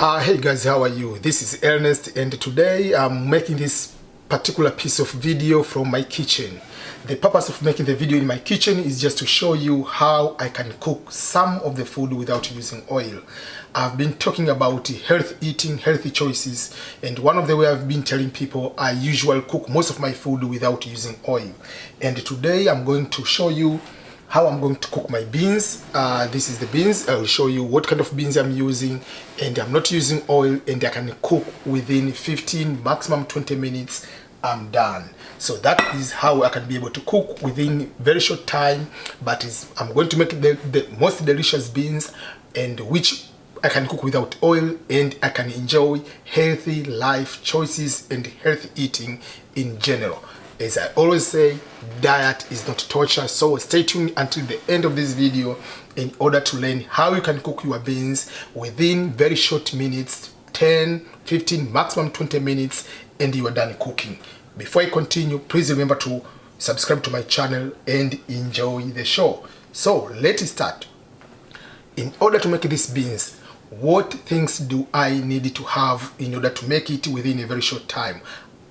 Hey guys, how are you? This is Ernest, and today I'm making this particular piece of video from my kitchen. The purpose of making the video in my kitchen is just to show you how I can cook some of the food without using oil. I've been talking about healthy eating, healthy choices, and one of the way I've been telling people I usually cook most of my food without using oil. And today I'm going to show you how I'm going to cook my beans. This is the beans. I will show you what kind of beans I'm using, and I'm not using oil, and I can cook within 15 maximum 20 minutes. I'm done. So that is how I can be able to cook within very short time, but I'm going to make the most delicious beans, and which I can cook without oil, and I can enjoy healthy life choices and healthy eating in general. As I always say, diet is not torture, so stay tuned until the end of this video in order to learn how you can cook your beans within very short minutes, 10, 15, maximum 20 minutes, and you are done cooking. Before I continue, please remember to subscribe to my channel and enjoy the show. So let's start. In order to make these beans, what things do I need to have in order to make it within a very short time?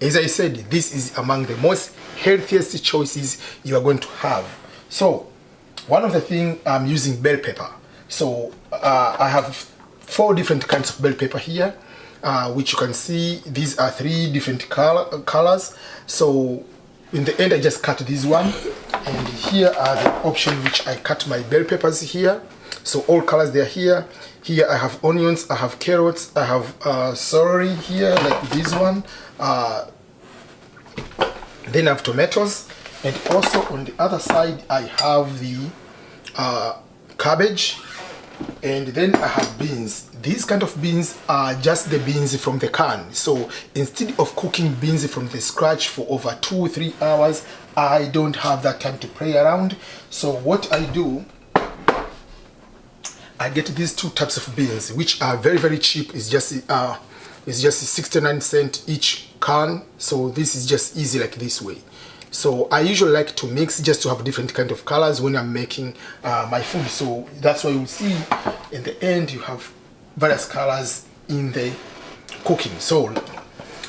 As I said, this is among the most healthiest choices you are going to have. So, one of the things, I'm using bell pepper. So, I have 4 different kinds of bell pepper here, which you can see. These are 3 different colors. So, in the end, I just cut this one. And here are the options which I cut my bell peppers here. So, all colors, they are here. Here I have onions, I have carrots, I have celery here, like this one. Then I have tomatoes, and also on the other side I have the cabbage, and then I have beans. These kind of beans are just the beans from the can. So instead of cooking beans from the scratch for over 2-3 hours, I don't have that time to play around. So what I do, I get these 2 types of beans, which are very cheap. It's just 69 cents each can. So this is just easy like this way. So I usually like to mix just to have different kind of colors when I'm making my food. So that's why you see in the end you have various colors in the cooking. So,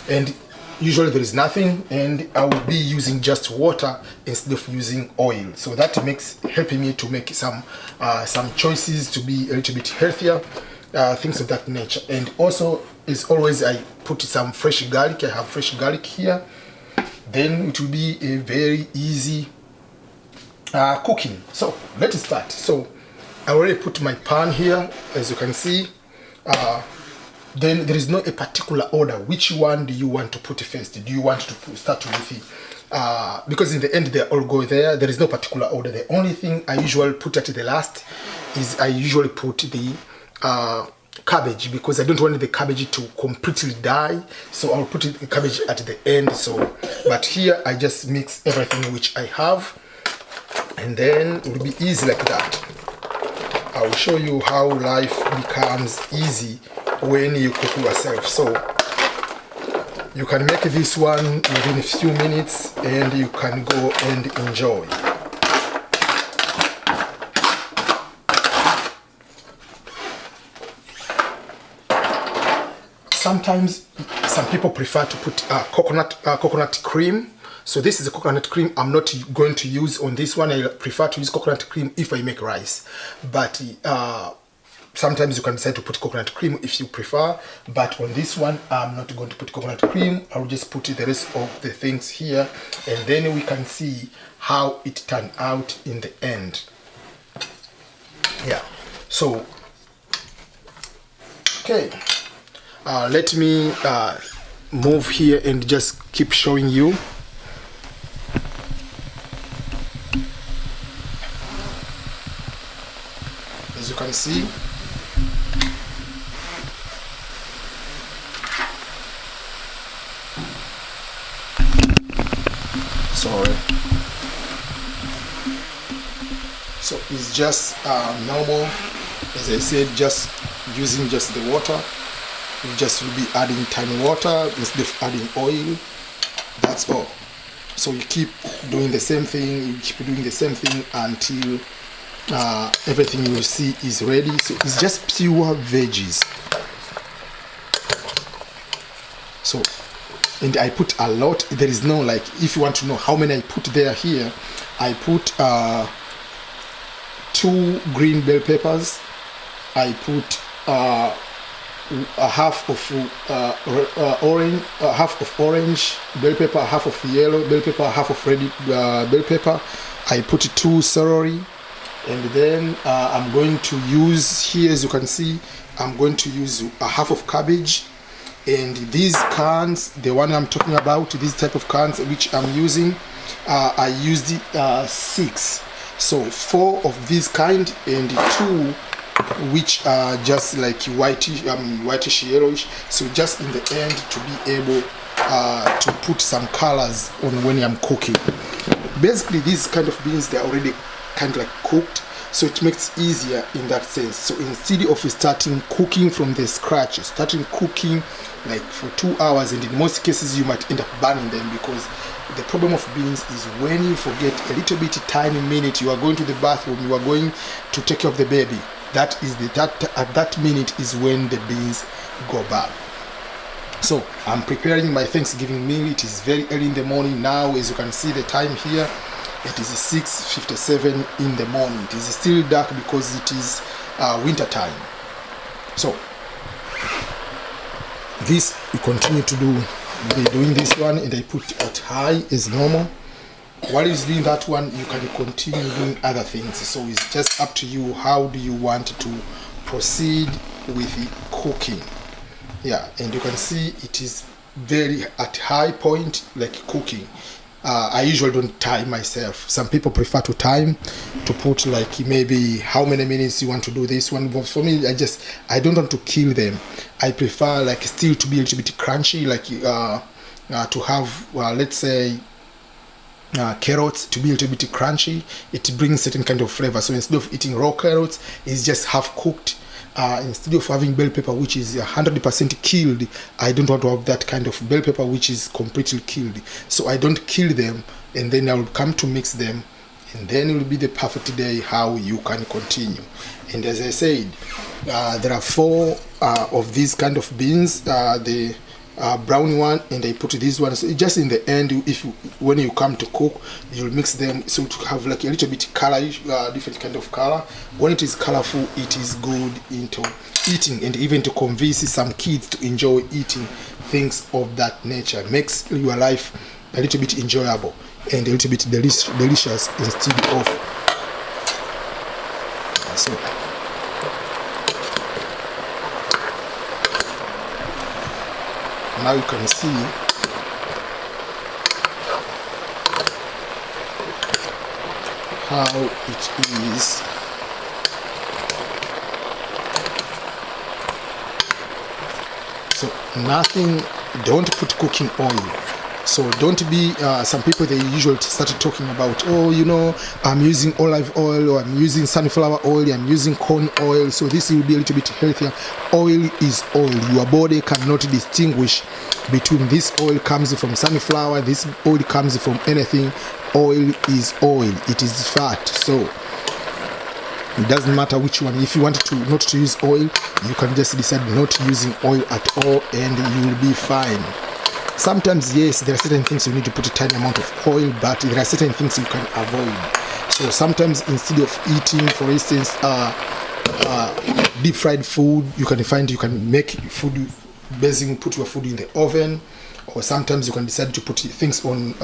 and usually there is nothing, and I will be using just water instead of using oil. So that makes helping me to make some choices to be a little bit healthier, things of that nature. And also, as always, I put some fresh garlic. I have fresh garlic here. Then it will be a very easy cooking. So let's start. So I already put my pan here, as you can see. Then there is not a particular order. Which one do you want to put first? Do you want to start with the because in the end they all go there. There is no particular order. The only thing I usually put at the last is I usually put the cabbage, because I don't want the cabbage to completely die. So I'll put the cabbage at the end. So, but here I just mix everything which I have, and then it will be easy like that. I will show you how life becomes easy when you cook yourself. So you can make this one within a few minutes, and you can go and enjoy. Sometimes some people prefer to put coconut cream. So this is a coconut cream I'm not going to use on this one. I prefer to use coconut cream if I make rice. But sometimes you can decide to put coconut cream if you prefer. But on this one, I'm not going to put coconut cream. I'll just put the rest of the things here, and then we can see how it turned out in the end. Yeah. So, okay. Let me move here and just keep showing you. As you can see, sorry. So it's just normal, as I said, just using just the water. You just will be adding tiny water instead of adding oil. That's all. So you keep doing the same thing, you keep doing the same thing until everything you see is ready. So it's just pure veggies. So, and I put a lot. There is no, like, if you want to know how many I put there, here I put 2 green bell peppers. I put a half of orange, half of orange bell pepper, half of yellow bell pepper, half of red bell pepper. I put 2 celery, and then I'm going to use here, as you can see, I'm going to use a half of cabbage. And these cans, the one I'm talking about, these type of cans which I'm using, I used 6. So 4 of this kind and 2 which are just like whitish yellowish. So just in the end, to be able to put some colors on when I'm cooking. Basically, these kind of beans, they're already kind of like cooked, so it makes it easier in that sense. So instead of starting cooking from the scratch, starting cooking like for 2 hours, and in most cases you might end up burning them, because the problem of beans is when you forget a little bit tiny minute, you are going to the bathroom, you are going to take care of the baby. That is at that minute is when the beans go bad. So I'm preparing my Thanksgiving meal. It is very early in the morning now. As you can see the time here, it is 6:57 in the morning. It is still dark because it is winter time. So this we continue to do. We're doing this one, and I put at high as normal. While it's doing that one, you can continue doing other things. So it's just up to you. How do you want to proceed with the cooking? Yeah, and you can see it is very at high point, like cooking. I usually don't time myself. Some people prefer to time, to put like maybe how many minutes you want to do this one. But for me, I don't want to kill them. I prefer like still to be a little bit crunchy, like to have let's say carrots to be a little bit crunchy. It brings certain kind of flavor. So instead of eating raw carrots, it's just half cooked. Instead of having bell pepper which is 100% killed, I don't want to have that kind of bell pepper which is completely killed. So I don't kill them, and then I will come to mix them, and then it will be the perfect day how you can continue. And as I said, there are 4 of these kind of beans, the brown one, and I put this one. So just in the end, when you come to cook, you'll mix them so to have like a little bit colorish, different kind of color. When it is colorful, it is good into eating, and even to convince some kids to enjoy eating things of that nature. Makes your life a little bit enjoyable and a little bit delicious instead of so. Now you can see how it is. So nothing, don't put cooking oil. So don't be some people, they usually started talking about, oh, you know, I'm using olive oil, or I'm using sunflower oil, I'm using corn oil, so this will be a little bit healthier. Oil is oil. Your body cannot distinguish between this oil comes from sunflower, this oil comes from anything. Oil is oil, it is fat. So it doesn't matter which one. If you want to not to use oil, you can just decide not using oil at all, and you will be fine. Sometimes, yes, there are certain things you need to put a tiny amount of oil, but there are certain things you can avoid. So sometimes instead of eating, for instance, deep fried food, you can make food, basically put your food in the oven, or sometimes you can decide to put things on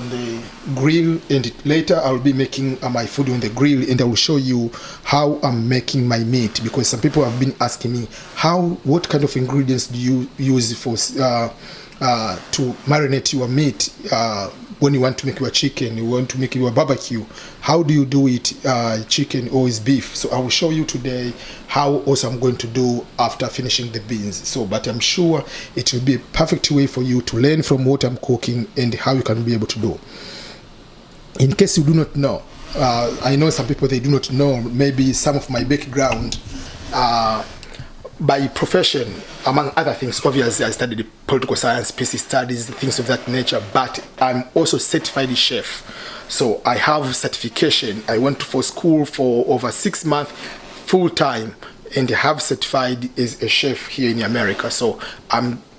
the grill, and later I'll be making my food on the grill, and I will show you how I'm making my meat, because some people have been asking me what kind of ingredients do you use for to marinate your meat when you want to make your chicken, you want to make your barbecue. How do you do it, chicken or is beef? So I will show you today how also I'm going to do after finishing the beans. So, but I'm sure it will be a perfect way for you to learn from what I'm cooking and how you can be able to do. In case you do not know, I know some people, they do not know maybe some of my background. By profession, among other things, obviously I studied political science, PC studies, things of that nature, but I'm also certified chef. So I have certification. I went for school for over 6 months, full time, and have certified as a chef here in America. So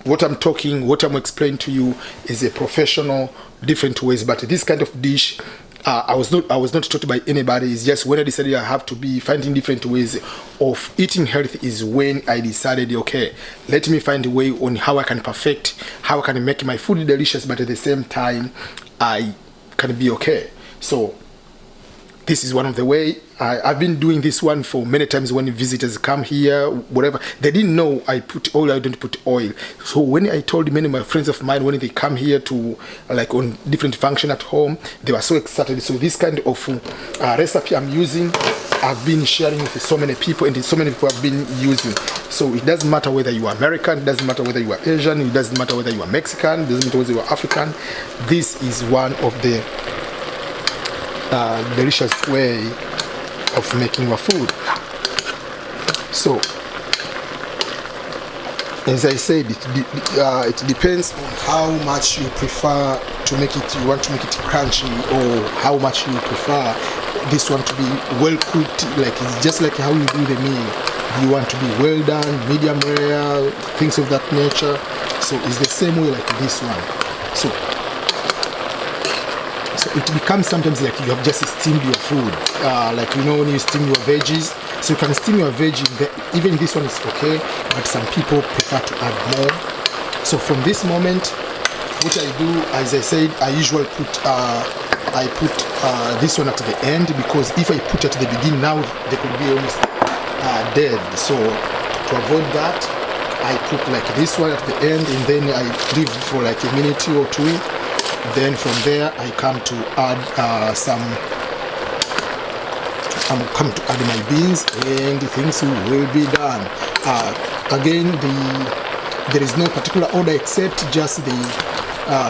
what I'm explaining to you is a professional, different ways. But this kind of dish, I was not taught by anybody. It's just when I decided I have to be finding different ways of eating healthy is when I decided, okay, let me find a way on how I can perfect, how I can make my food delicious, but at the same time I can be okay. So this is one of the way. I've been doing this one for many times when visitors come here, whatever. They didn't know I put oil, I don't put oil. So when I told many of my friends of mine, when they come here to like on different function at home, they were so excited. So this kind of recipe I'm using, I've been sharing with so many people, and so many people have been using. So it doesn't matter whether you are American, it doesn't matter whether you are Asian, it doesn't matter whether you are Mexican, it doesn't matter whether you are African. This is one of the delicious way of making your food. So as I said, it depends on how much you prefer to make it. You want to make it crunchy, or how much you prefer this one to be well cooked, like it's just like how you do the meal. You want to be well done, medium rare, things of that nature. So it's the same way like this one. So it becomes sometimes like you have just steamed your food, like you know when you steam your veggies. So you can steam your veggie, even this one is okay, but some people prefer to add more. So from this moment, what I do, as I said, I usually put this one at the end, because if I put at the beginning, now they could be almost dead. So to avoid that, I put like this one at the end, and then I leave for like a minute or two. Then from there I come to add I'm coming to add my beans, and things will be done. Again, there is no particular order except just the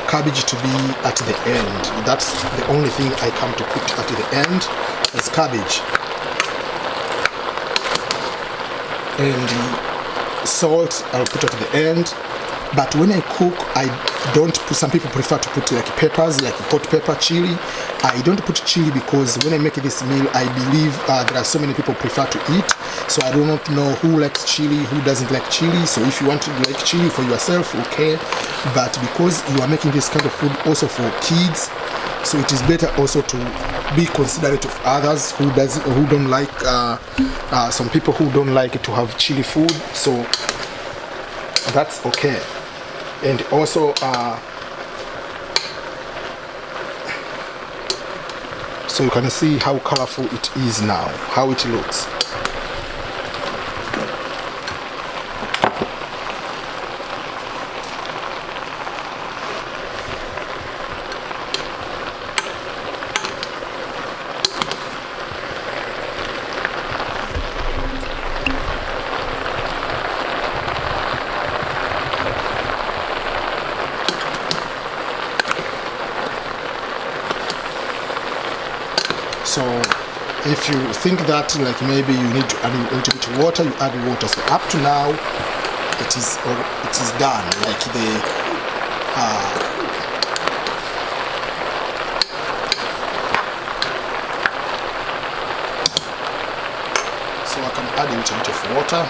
cabbage to be at the end. That's the only thing I come to put at the end is cabbage. And the salt I'll put at the end. But when I cook, I don't put, some people prefer to put like peppers, like hot pepper, chili. I don't put chili because when I make this meal, I believe there are so many people prefer to eat. So I do not know who likes chili, who doesn't like chili. So if you want to like chili for yourself, okay. But because you are making this kind of food also for kids, so it is better also to be considerate of others who don't like, some people who don't like to have chili food. So that's okay. And also so you can see how colorful it is now, how it looks. So if you think that like maybe you need to add a little bit of water, you add water. So up to now it is done. Like so I can add a little bit of water.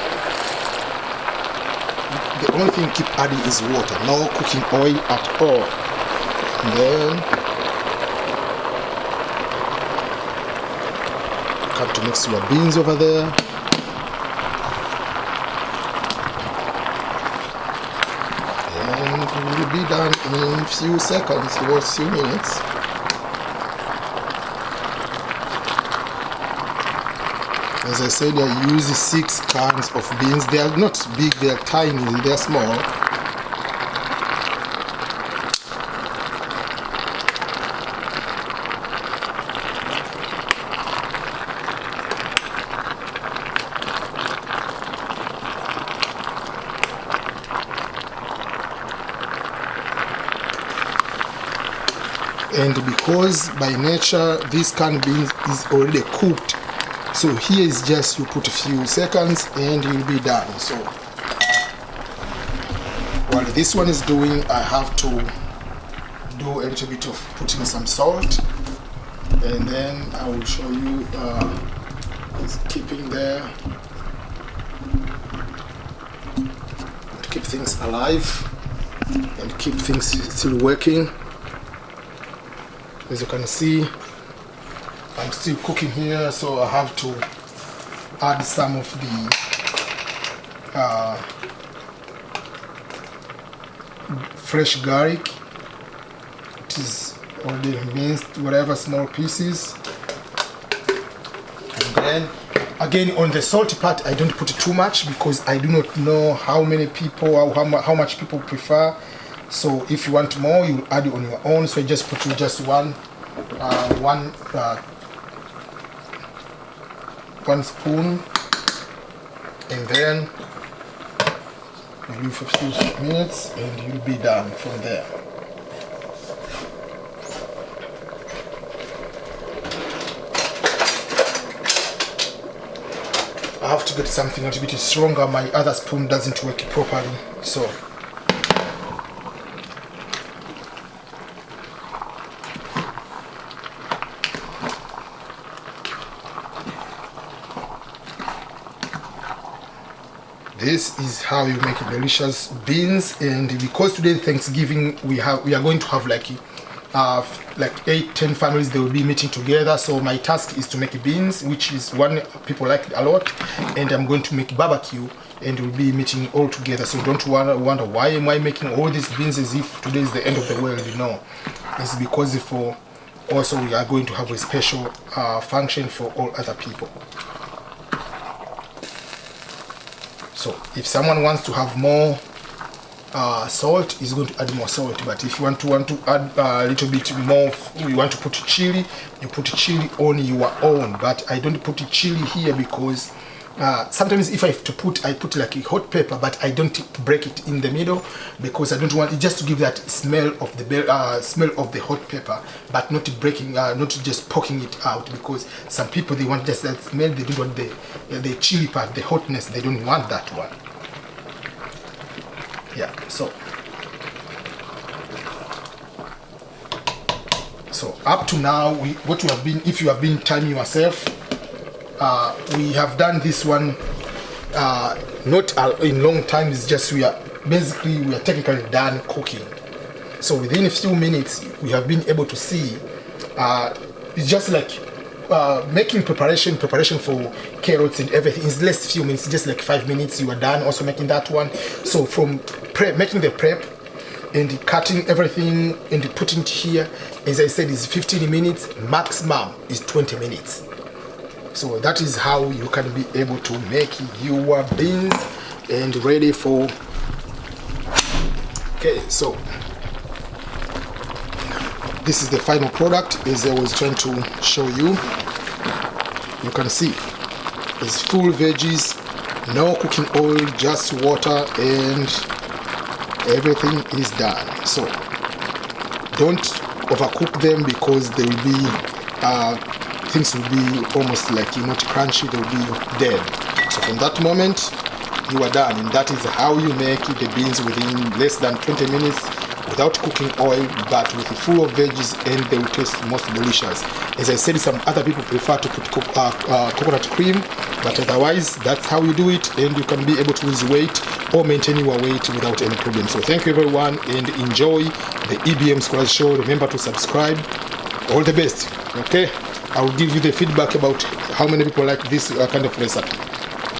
The only thing you keep adding is water, no cooking oil at all. And then come to mix your beans over there. And it will be done in a few seconds or a few minutes. As I said, I use 6 cans of beans. They are not big, they are tiny, they are small. And because by nature this canned beans is already cooked, so here is just you put a few seconds and you'll be done. So while this one is doing, I have to do a little bit of putting some salt, and then I will show you it's keeping there. keep things alive and keep things still working. As you can see, I'm still cooking here, so I have to add some of the fresh garlic. It is already minced, whatever, small pieces. And then again, on the salty part, I don't put too much because I do not know how many people or how much people prefer. So if you want more, you add it on your own. So I just put just one spoon, and then you leave for a few minutes, and you'll be done from there. I have to get something a little bit stronger. My other spoon doesn't work properly, so this is how you make delicious beans. And because today Thanksgiving, we are going to have like 8-10 families. They will be meeting together, so my task is to make beans, which is one people like a lot, and I'm going to make barbecue, and we'll be meeting all together. So don't wonder why am I making all these beans as if today is the end of the world. You know, it's because for also we are going to have a special function for all other people. So if someone wants to have more salt, he's going to add more salt. But if you want to add a little bit more, you want to put chili, you put chili on your own. But I don't put chili here because sometimes if I have to put, I put like a hot pepper, but I don't break it in the middle because I don't want it just to give that smell of the hot pepper, but not breaking, not just poking it out, because some people, they want just that smell. They don't want the chili part, the hotness. They don't want that one. Yeah, so up to now, what you have been, if you have been timing yourself, we have done this one not in long time. It's just we are technically done cooking. So within a few minutes, we have been able to see it's just like making preparation for carrots and everything is less few minutes, just like 5 minutes. You are done also making that one. So from making the prep and cutting everything and putting it here, as I said, is 15 minutes. Maximum is 20 minutes. So that is how you can be able to make your beans and ready for. Okay, so this is the final product, as I was trying to show you. You can see it's full veggies, no cooking oil, just water, and everything is done. So don't overcook them because they will be things will be almost like not crunchy, they will be dead. So from that moment, you are done, and that is how you make the beans within less than 20 minutes without cooking oil, but with full of veggies, and they will taste most delicious. As I said, some other people prefer to put coconut cream, but otherwise that's how you do it, and you can be able to lose weight or maintain your weight without any problem. So thank you everyone, and enjoy the EBMSCHOLARS show. Remember to subscribe. All the best. Okay, I will give you the feedback about how many people like this kind of recipe.